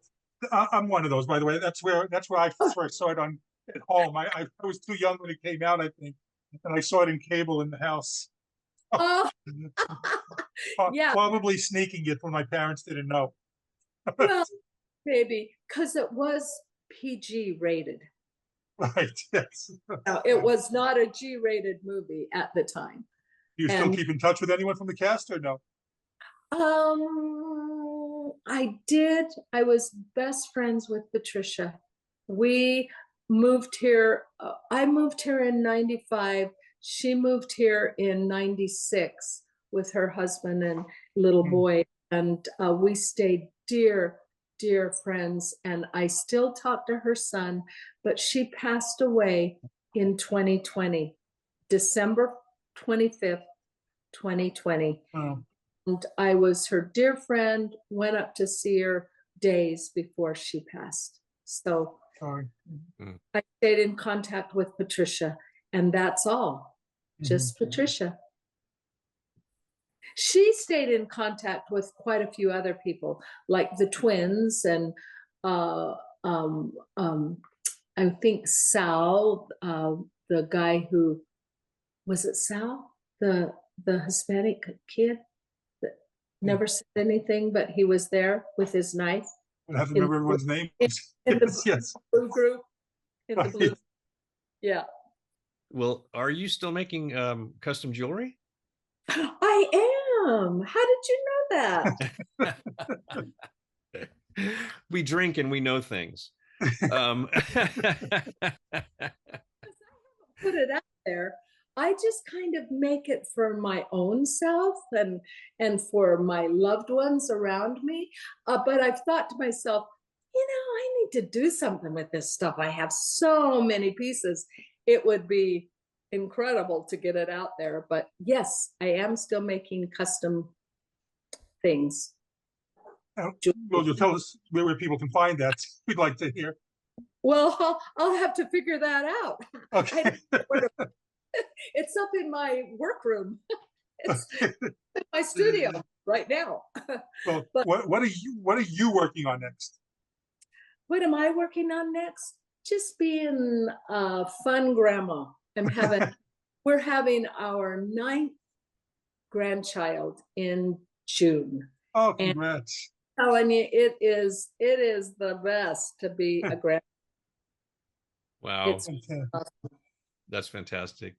I'm one of those, by the way. That's where I first saw it on at home. I was too young when it came out, I think, and I saw it in cable in the house. Oh, yeah. Probably sneaking it when my parents didn't know. Well, maybe because it was PG rated. Right. Yes. It was not a G-rated movie at the time. Do you still keep in touch with anyone from the cast or no? I did. I was best friends with Patricia. We moved here. I moved here in 95. She moved here in 96 with her husband and little boy. And we stayed dear friends. And I still talk to her son, but she passed away in 2020, December 25th, 2020. Oh. And I was her dear friend, went up to see her days before she passed. So Sorry. I stayed in contact with Patricia, and that's all. Just Patricia. She stayed in contact with quite a few other people, like the twins and I think Sal, the guy who was it Sal, the Hispanic kid that never said anything, but he was there with his knife. I have to remember everyone's name. In the Yes. blue group. In the blue. Yeah. Well, are you still making custom jewelry? I am. How did you know that? We drink and we know things. Put it out there. I just kind of make it for my own self and for my loved ones around me. But I've thought to myself, I need to do something with this stuff. I have so many pieces. It would be incredible to get it out there. But yes, I am still making custom things. Well, you'll tell us where people can find that. We'd like to hear. Well, I'll have to figure that out. Okay. It's up in my workroom. It's in my studio right now. Well, but what are you working on next? What am I working on next? Just being a fun grandma. We're having our 9th grandchild in June. Oh, congrats. And telling you, it is the best to be a grandma. Wow. That's fantastic.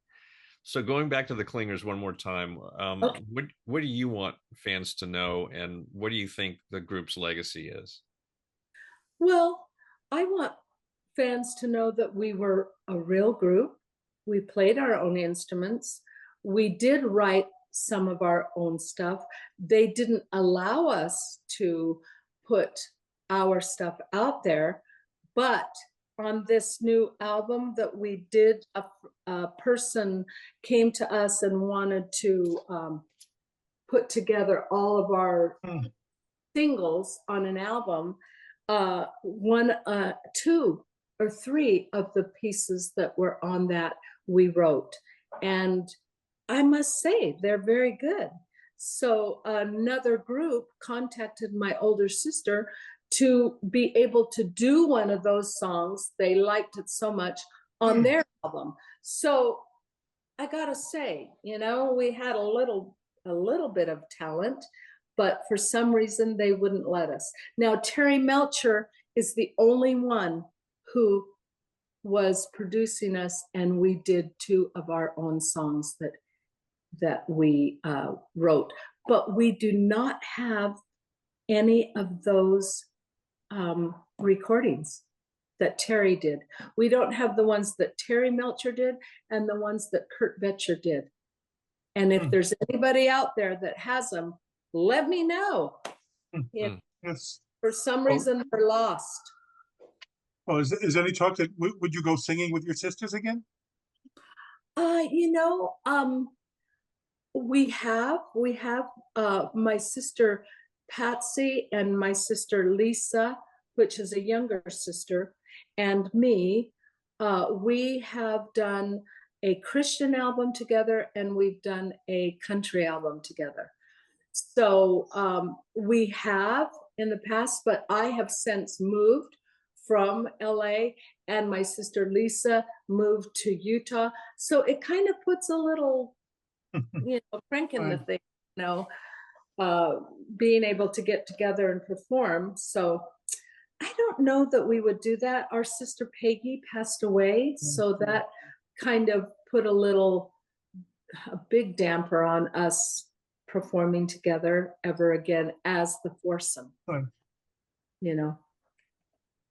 So going back to the Clingers one more time, Okay. what do you want fans to know, and what do you think the group's legacy is? Well, I want fans to know that we were a real group. We played our own instruments. We did write some of our own stuff. They didn't allow us to put our stuff out there, but on this new album that we did, a person came to us and wanted to put together all of our singles on an album. 2 or 3 of the pieces that were on that we wrote, and I must say they're very good. So another group contacted my older sister to be able to do one of those songs. They liked it so much on their album. So I gotta say, we had a little bit of talent, but for some reason they wouldn't let us. Now Terry Melcher is the only one who was producing us, and we did 2 of our own songs that we wrote. But we do not have any of those recordings that Terry did. We don't have the ones that Terry Melcher did and the ones that Kurt Betcher did. And if there's anybody out there that has them, let me know. Yes. For some reason they're lost. Well, is any talk that would you go singing with your sisters again? We have my sister Patsy and my sister Lisa, which is a younger sister, and me. We have done a Christian album together, and we've done a country album together. So we have in the past, but I have since moved from LA, and my sister Lisa moved to Utah. So it kind of puts a little, crank in the thing, being able to get together and perform. So I don't know that we would do that. Our sister Peggy passed away, so that kind of put a big damper on us performing together ever again as the foursome.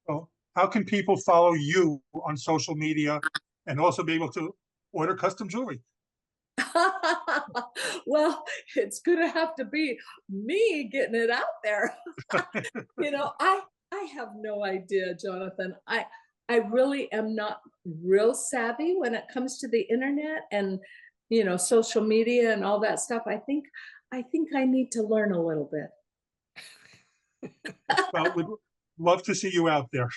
Well, how can people follow you on social media and also be able to order custom jewelry? Well, it's gonna have to be me getting it out there. I have no idea, Jonathan. I really am not real savvy when it comes to the internet and social media and all that stuff. I think I need to learn a little bit. Well, we'd love to see you out there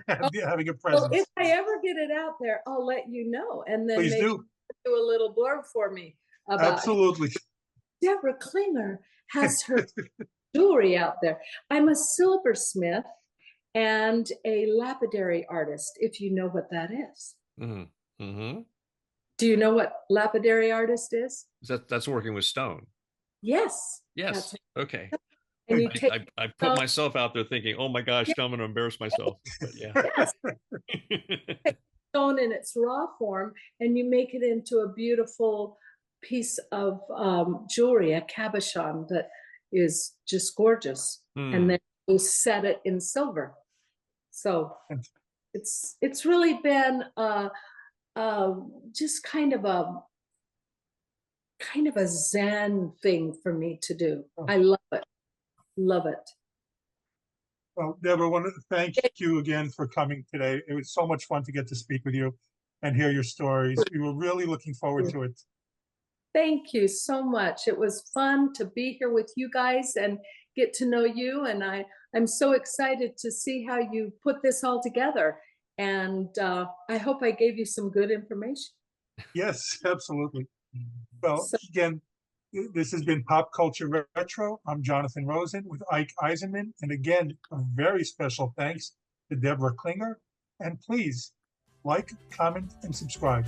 having a presence. Well, if I ever get it out there, I'll let you know, and then Please maybe do a little blurb for me about absolutely. Debra Clinger has her jewelry out there. I'm a silversmith and a lapidary artist, if you know what that is. Mm-hmm. Mm-hmm. Do you know what lapidary artist is? That's working with stone. Yes. Yes. Okay. And I put myself out there thinking, oh my gosh, I'm going to embarrass myself. But yeah. Yes. Take stone in its raw form, and you make it into a beautiful piece of jewelry, a cabochon that is just gorgeous. And then you set it in silver. So it's really been just kind of a Zen thing for me to do. I love it. Love it. Well, Debra, I want to thank you again for coming today. It was so much fun to get to speak with you and hear your stories. We were really looking forward to it. Thank you so much. It was fun to be here with you guys and get to know you. And I'm so excited to see how you put this all together. And I hope I gave you some good information. Yes, absolutely. Well, again, this has been Pop Culture Retro. I'm Jonathan Rosen with Ike Eisenmann. And again, a very special thanks to Debra Clinger. And please like, comment, and subscribe.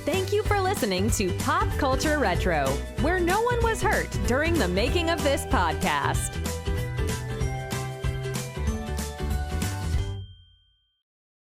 Thank you for listening to Pop Culture Retro, where no one was hurt during the making of this podcast.